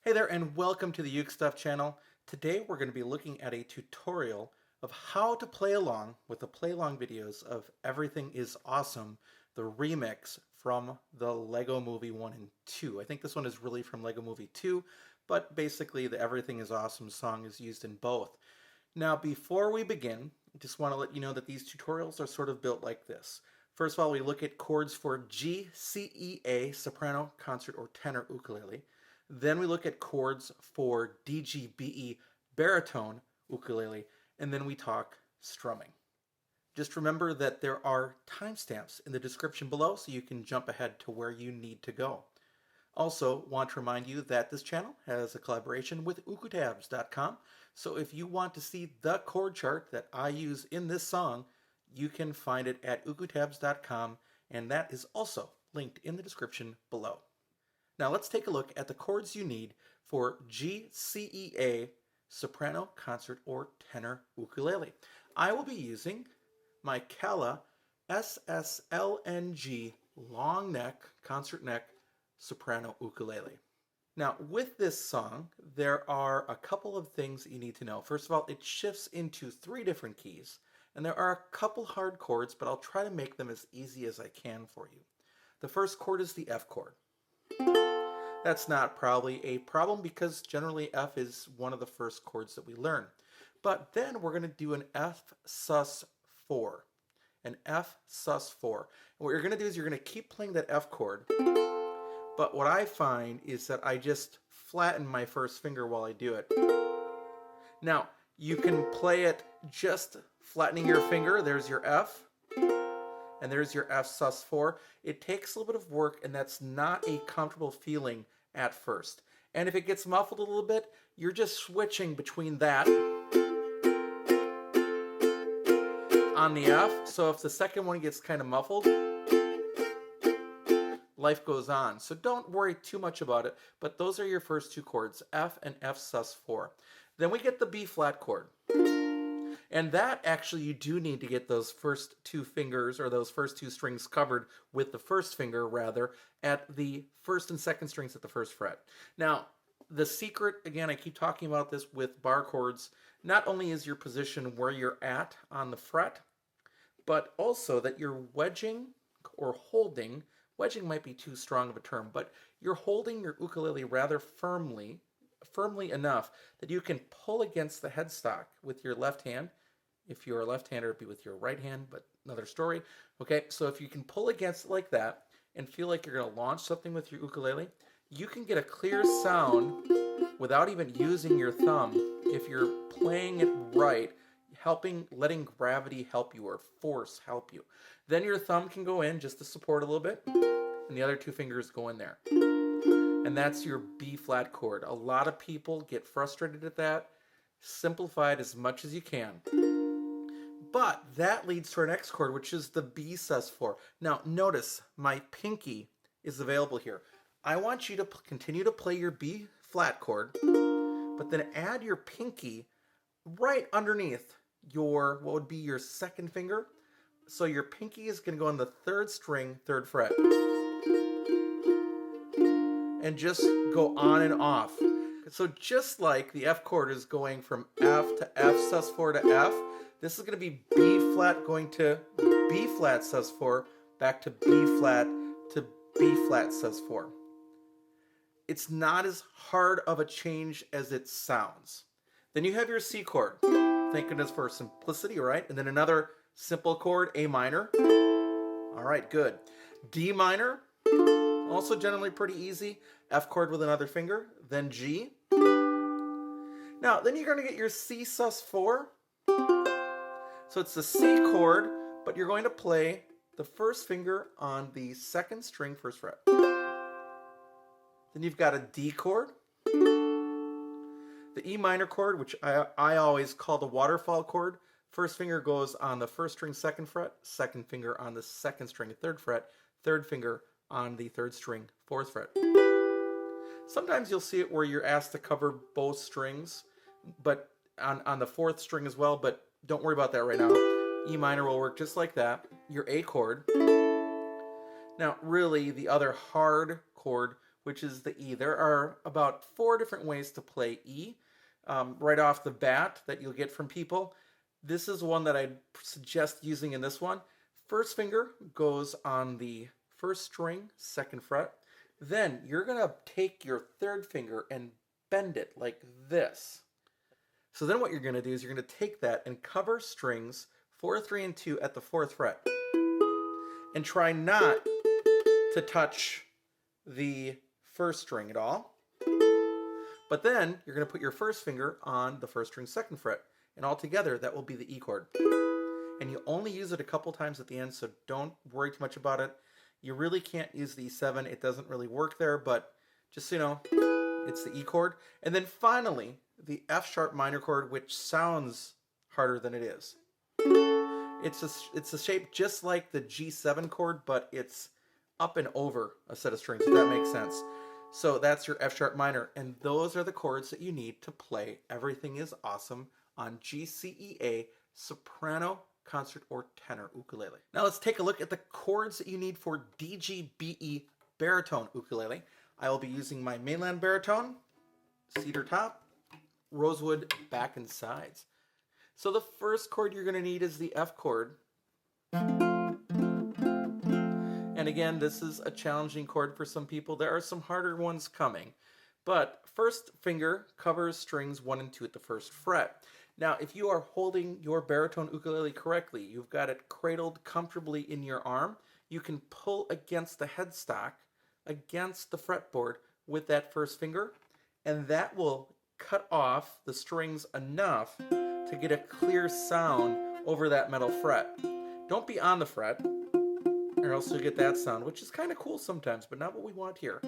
Hey there and welcome to the UkeStuff channel. Today we're going to be looking at a tutorial of how to play along with the play-along videos of Everything is Awesome, the remix from the Lego Movie 1 and 2. I think this one is really from Lego Movie 2, but basically the Everything is Awesome song is used in both. Now before we begin, I just want to let you know that these tutorials are sort of built like this. First of all, we look at chords for GCEA, soprano, concert, or tenor ukulele. Then we look at chords for DGBE baritone ukulele, and then we talk strumming. Just remember that there are timestamps in the description below so you can jump ahead to where you need to go. Also, want to remind you that this channel has a collaboration with ukestuff.com, so if you want to see the chord chart that I use in this song, you can find it at ukestuff.com, and that is also linked in the description below. Now let's take a look at the chords you need for GCEA soprano, concert, or tenor ukulele. I will be using my Kala SSLNG long neck, concert neck, soprano ukulele. Now with this song, there are a couple of things that you need to know. First of all, it shifts into 3 different keys, and there are a couple hard chords, but I'll try to make them as easy as I can for you. The first chord is the F chord. That's not probably a problem because generally F is one of the first chords that we learn. But then we're going to do an F sus4. An F sus4. And what you're going to do is you're going to keep playing that F chord. But what I find is that I just flatten my first finger while I do it. Now, you can play it just flattening your finger. There's your F. And there's your F sus4. It takes a little bit of work, and that's not a comfortable feeling at first. And if it gets muffled a little bit, you're just switching between that on the F. So if the second one gets kind of muffled, life goes on. So don't worry too much about it, but those are your first 2 chords, F and F sus4. Then we get the B flat chord. And that actually you do need to get those first 2 fingers or those first 2 strings covered with the first finger rather at the first and second strings at the first fret. Now, the secret, again, I keep talking about this with bar chords, not only is your position where you're at on the fret, but also that you're wedging or holding, wedging might be too strong of a term, but you're holding your ukulele rather firmly enough that you can pull against the headstock with your left hand. If you're a left-hander, it'd be with your right hand, but another story. Okay, so if you can pull against it like that and feel like you're going to launch something with your ukulele, you can get a clear sound without even using your thumb if you're playing it right, letting gravity help you or force help you. Then your thumb can go in just to support a little bit, and the other 2 fingers go in there. And that's your B flat chord. A lot of people get frustrated at that. Simplify it as much as you can. But that leads to our next chord, which is the B sus4. Now notice my pinky is available here. I want you to continue to play your B flat chord, but then add your pinky right underneath what would be your second finger. So your pinky is going to go on the 3rd string, 3rd fret. And just go on and off. So just like the F chord is going from F to F sus4 to F, this is going to be B flat going to B flat sus4, back to B flat to B flat sus4. It's not as hard of a change as it sounds. Then you have your C chord. Thank goodness for simplicity, right? And then another simple chord, A minor. All right, good. D minor. Also generally pretty easy. F chord with another finger, then G. Now, then you're going to get your C sus4. So it's the C chord, but you're going to play the first finger on the 2nd string, 1st fret. Then you've got a D chord. The E minor chord, which I always call the waterfall chord. First finger goes on the 1st string, 2nd fret. Second finger on the 2nd string, 3rd fret. Third finger on the 3rd string, 4th fret. Sometimes you'll see it where you're asked to cover both strings, but on the 4th string as well, but don't worry about that right now. E minor will work just like that. Your A chord. Now, really, the other hard chord which is the E. There are about 4 different ways to play E right off the bat that you'll get from people. This is one that I'd suggest using in this one. First finger goes on the first string, 2nd fret. Then you're going to take your 3rd finger and bend it like this. So then what you're going to do is you're going to take that and cover strings 4, 3, and 2 at the 4th fret. And try not to touch the first string at all. But then you're going to put your first finger on the first string, 2nd fret. And all together, that will be the E chord. And you only use it a couple times at the end, so don't worry too much about it. You really can't use the E7. It doesn't really work there, but just so you know, it's the E chord. And then finally, the F sharp minor chord, which sounds harder than it is. It's a shape just like the G7 chord, but it's up and over a set of strings, if that makes sense. So that's your F sharp minor, and those are the chords that you need to play Everything is Awesome on GCEA soprano, concert, or tenor ukulele. Now let's take a look at the chords that you need for DGBE baritone ukulele. I will be using my mainland baritone, cedar top, rosewood back and sides. So the first chord you're going to need is the F chord. And again, this is a challenging chord for some people. There are some harder ones coming. But first finger covers strings 1 and 2 at the 1st fret. Now, if you are holding your baritone ukulele correctly, you've got it cradled comfortably in your arm, you can pull against the headstock, against the fretboard with that first finger, and that will cut off the strings enough to get a clear sound over that metal fret. Don't be on the fret, or else you'll get that sound, which is kind of cool sometimes, but not what we want here.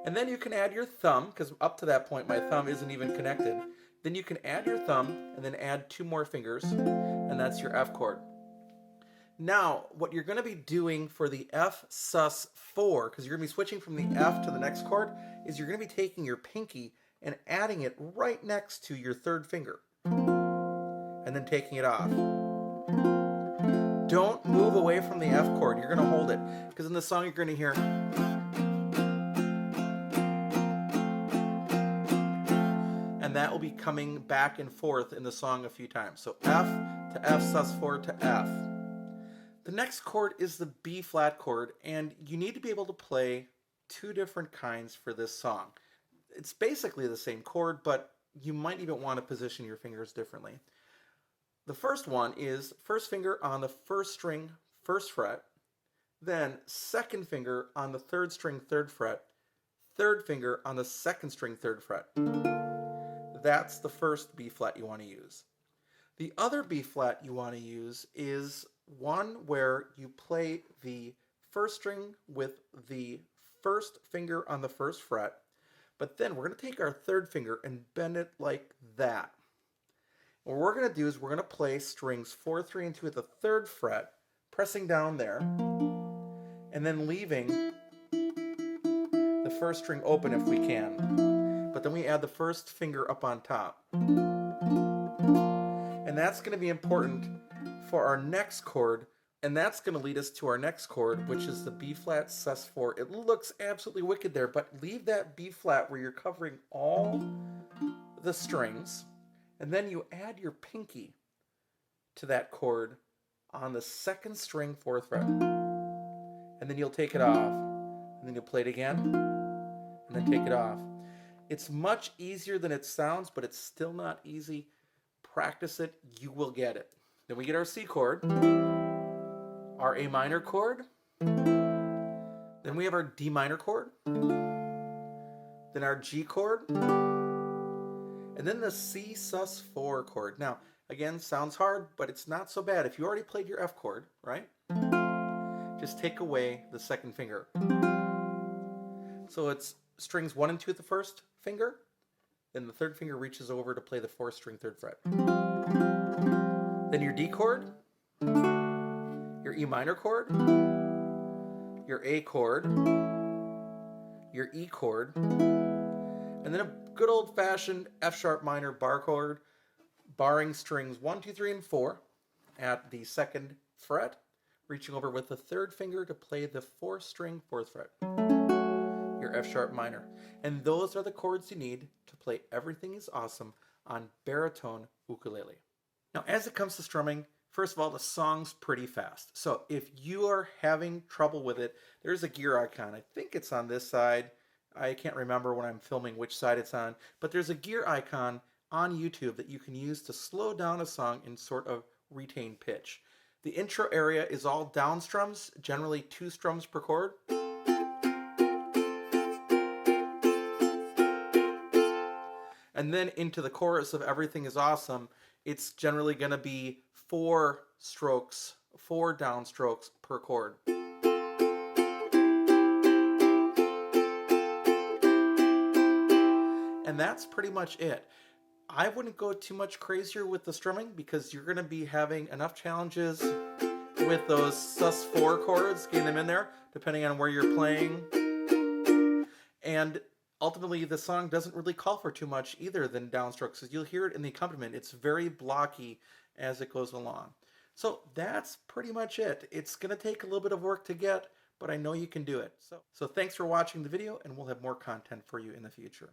And then you can add your thumb, because up to that point my thumb isn't even connected. Then you can add your thumb and then add 2 more fingers, and that's your F chord. Now, what you're going to be doing for the F sus4, because you're going to be switching from the F to the next chord, is you're going to be taking your pinky and adding it right next to your 3rd finger, and then taking it off. Don't move away from the F chord. You're going to hold it, because in the song you're going to hear, and that will be coming back and forth in the song a few times. So F to F sus4 to F. The next chord is the B flat chord, and you need to be able to play 2 different kinds for this song. It's basically the same chord, but you might even want to position your fingers differently. The first one is first finger on the 1st string, 1st fret, then 2nd finger on the 3rd string, 3rd fret, 3rd finger on the 2nd string, 3rd fret. That's the first B flat you want to use. The other B flat you want to use is one where you play the 1st string with the 1st finger on the 1st fret, but then we're going to take our 3rd finger and bend it like that. What we're going to do is we're going to play strings 4, 3, and 2 at the 3rd fret, pressing down there, and then leaving the 1st string open if we can. But then we add the 1st finger up on top. And that's going to be important for our next chord, and that's going to lead us to our next chord, which is the B flat sus4. It looks absolutely wicked there, but leave that B flat where you're covering all the strings, and then you add your pinky to that chord on the 2nd string, 4th fret. And then you'll take it off, and then you'll play it again, and then take it off. It's much easier than it sounds, but it's still not easy. Practice it, you will get it. Then we get our C chord, our A minor chord, then we have our D minor chord, then our G chord, and then the C sus4 chord. Now, again, sounds hard, but it's not so bad. If you already played your F chord, right? Just take away the 2nd finger. So it's strings 1 and 2 at the 1st finger, then the 3rd finger reaches over to play the 4th string, 3rd fret. Then your D chord, your E minor chord, your A chord, your E chord, and then a good old-fashioned F sharp minor bar chord, barring strings 1, 2, 3, and 4 at the 2nd fret, reaching over with the 3rd finger to play the 4th string, 4th fret. your F sharp minor. And those are the chords you need to play Everything is Awesome on baritone ukulele. Now, as it comes to strumming, first of all, the song's pretty fast. So if you are having trouble with it, there's a gear icon. I think it's on this side. I can't remember when I'm filming which side it's on, but there's a gear icon on YouTube that you can use to slow down a song and sort of retain pitch. The intro area is all down strums, generally 2 strums per chord. And then into the chorus of Everything is Awesome, it's generally going to be 4 strokes, 4 downstrokes per chord. And that's pretty much it. I wouldn't go too much crazier with the strumming because you're going to be having enough challenges with those sus4 chords, getting them in there, depending on where you're playing. And ultimately, the song doesn't really call for too much either than downstrokes, because you'll hear it in the accompaniment. It's very blocky as it goes along. So that's pretty much it. It's going to take a little bit of work to get, but I know you can do it. So thanks for watching the video, and we'll have more content for you in the future.